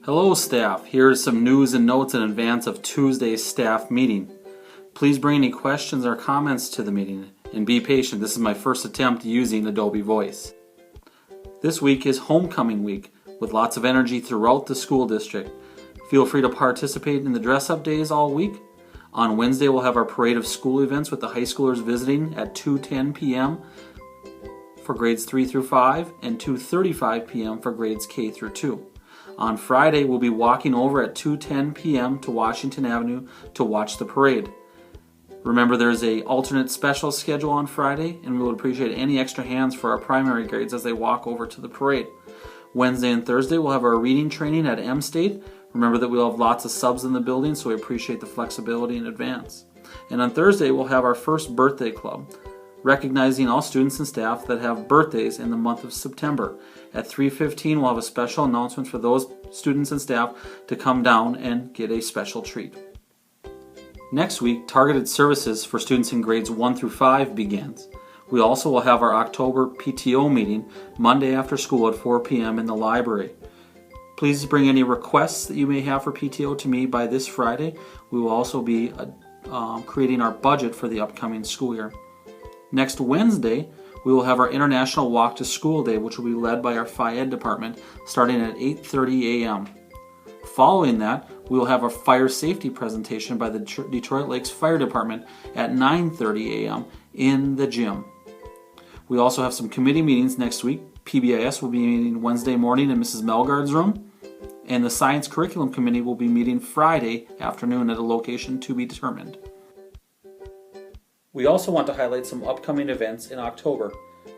Hello staff, here is some news and notes in advance of Tuesday's staff meeting. Please bring any questions or comments to the meeting and be patient. This is my first attempt using Adobe Voice. This week is homecoming week with lots of energy throughout the school district. Feel free to participate in the dress-up days all week. On Wednesday we'll have our parade of school events with the high schoolers visiting at 2:10 p.m. for grades 3 through 5 and 2:35 p.m. for grades K through 2. On Friday, we'll be walking over at 2:10 p.m. to Washington Avenue to watch the parade. Remember, there's an alternate special schedule on Friday, and we would appreciate any extra hands for our primary grades as they walk over to the parade. Wednesday and Thursday, we'll have our reading training at M State. Remember that we'll have lots of subs in the building, so we appreciate the flexibility in advance. And on Thursday, we'll have our first birthday club, recognizing all students and staff that have birthdays in the month of September. At 3:15, we'll have a special announcement for those students and staff to come down and get a special treat. Next week, targeted services for students in grades 1 through 5 begins. We also will have our October PTO meeting Monday after school at 4 p.m. in the library. Please bring any requests that you may have for PTO to me by this Friday. We will also be creating our budget for the upcoming school year. Next Wednesday, we will have our International Walk to School Day, which will be led by our Phy Ed department, starting at 8:30 a.m. Following that, we will have a fire safety presentation by the Detroit Lakes Fire Department at 9:30 a.m. in the gym. We also have some committee meetings next week. PBIS will be meeting Wednesday morning in Mrs. Melgard's room, and the Science Curriculum Committee will be meeting Friday afternoon at a location to be determined. We also want to highlight some upcoming events in October.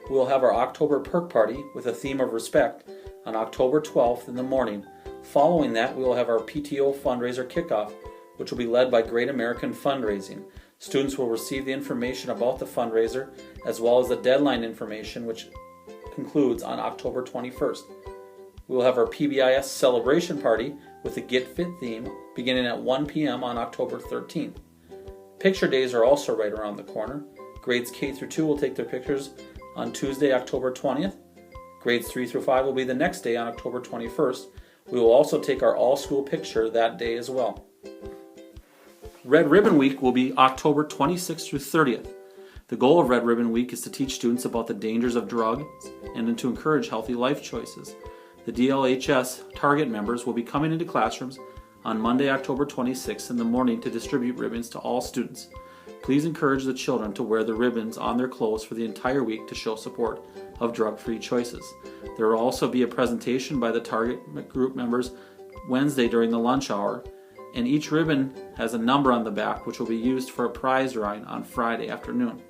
We will have our October Perk Party with a theme of respect on October 12th in the morning. Following that, we will have our PTO fundraiser kickoff, which will be led by Great American Fundraising. Students will receive the information about the fundraiser as well as the deadline information, which concludes on October 21st. We will have our PBIS celebration party with the Get Fit theme beginning at 1 p.m. on October 13th. Picture days are also right around the corner. Grades K through 2 will take their pictures on Tuesday, October 20th. Grades 3 through 5 will be the next day on October 21st. We will also take our all-school picture that day as well. Red Ribbon Week will be October 26th through 30th. The goal of Red Ribbon Week is to teach students about the dangers of drugs and to encourage healthy life choices. The DLHS target members will be coming into classrooms on Monday, October 26th in the morning to distribute ribbons to all students. Please encourage the children to wear the ribbons on their clothes for the entire week to show support of drug-free choices. There will also be a presentation by the target group members Wednesday during the lunch hour, and each ribbon has a number on the back which will be used for a prize drawing on Friday afternoon.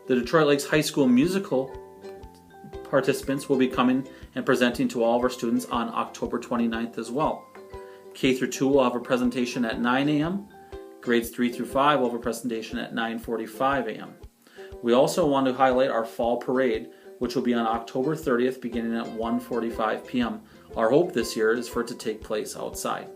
The Detroit Lakes High School musical participants will be coming and presenting to all of our students on October 29th as well. K through 2 will have a presentation at 9 a.m. Grades 3 through 5 will have a presentation at 9:45 a.m. We also want to highlight our fall parade, which will be on October 30th beginning at 1:45 p.m. Our hope this year is for it to take place outside.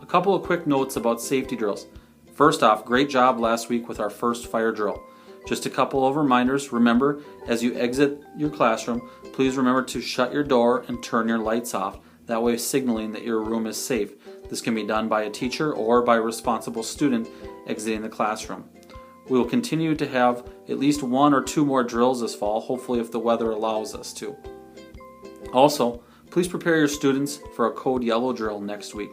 A couple of quick notes about safety drills. First off, great job last week with our first fire drill. Just a couple of reminders. Remember, as you exit your classroom, please remember to shut your door and turn your lights off, that way signaling that your room is safe. This can be done by a teacher or by a responsible student exiting the classroom. We will continue to have at least 1 or 2 more drills this fall, hopefully if the weather allows us to. Also, please prepare your students for a Code Yellow drill next week.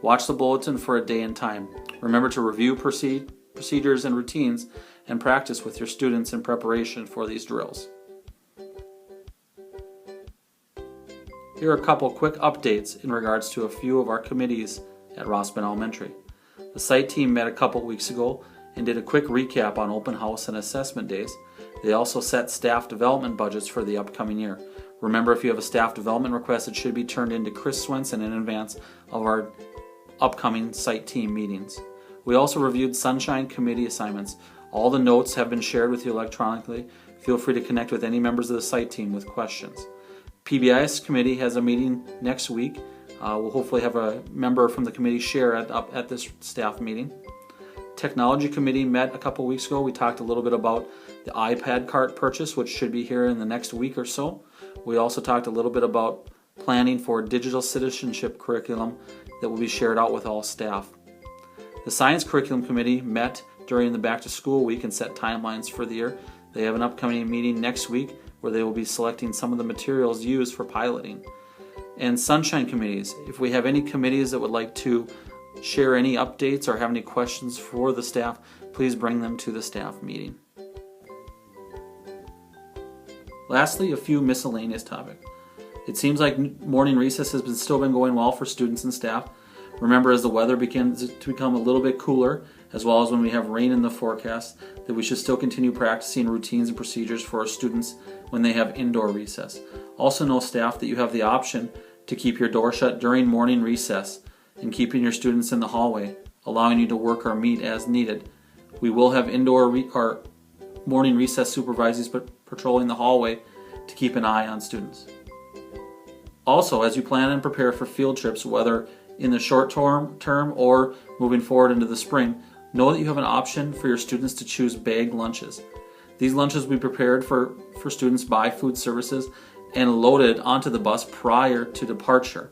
Watch the bulletin for a day and time. Remember to review procedures and routines and practice with your students in preparation for these drills. Here are a couple quick updates in regards to a few of our committees at Rossman Elementary. The site team met a couple weeks ago and did a quick recap on open house and assessment days. They also set staff development budgets for the upcoming year. Remember, if you have a staff development request, it should be turned into Chris Swenson in advance of our upcoming site team meetings. We also reviewed Sunshine Committee assignments. All the notes have been shared with you electronically. Feel free to connect with any members of the site team with questions. PBIS committee has a meeting next week. We'll hopefully have a member from the committee share at this staff meeting. Technology committee met a couple weeks ago. We talked a little bit about the iPad cart purchase, which should be here in the next week or so. We also talked a little bit about planning for digital citizenship curriculum that will be shared out with all staff. The Science Curriculum Committee met during the back to school week and set timelines for the year. They have an upcoming meeting next week where they will be selecting some of the materials used for piloting. And Sunshine Committees, if we have any committees that would like to share any updates or have any questions for the staff, please bring them to the staff meeting. Lastly, a few miscellaneous topics. It seems like morning recess has still been going well for students and staff. Remember, as the weather begins to become a little bit cooler, as well as when we have rain in the forecast, that we should still continue practicing routines and procedures for our students when they have indoor recess. Also know, staff, that you have the option to keep your door shut during morning recess and keeping your students in the hallway, allowing you to work or meet as needed. We will have or morning recess supervisors patrolling the hallway to keep an eye on students. Also, as you plan and prepare for field trips, whether in the short term or moving forward into the spring, know that you have an option for your students to choose bagged lunches. These lunches will be prepared for students by food services and loaded onto the bus prior to departure.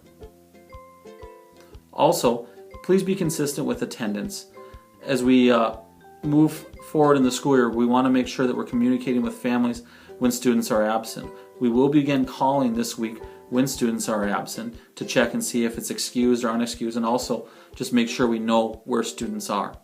Also, please be consistent with attendance. As we move forward in the school year, we want to make sure that we're communicating with families when students are absent. We will begin calling this week when students are absent to check and see if it's excused or unexcused, and also just make sure we know where students are.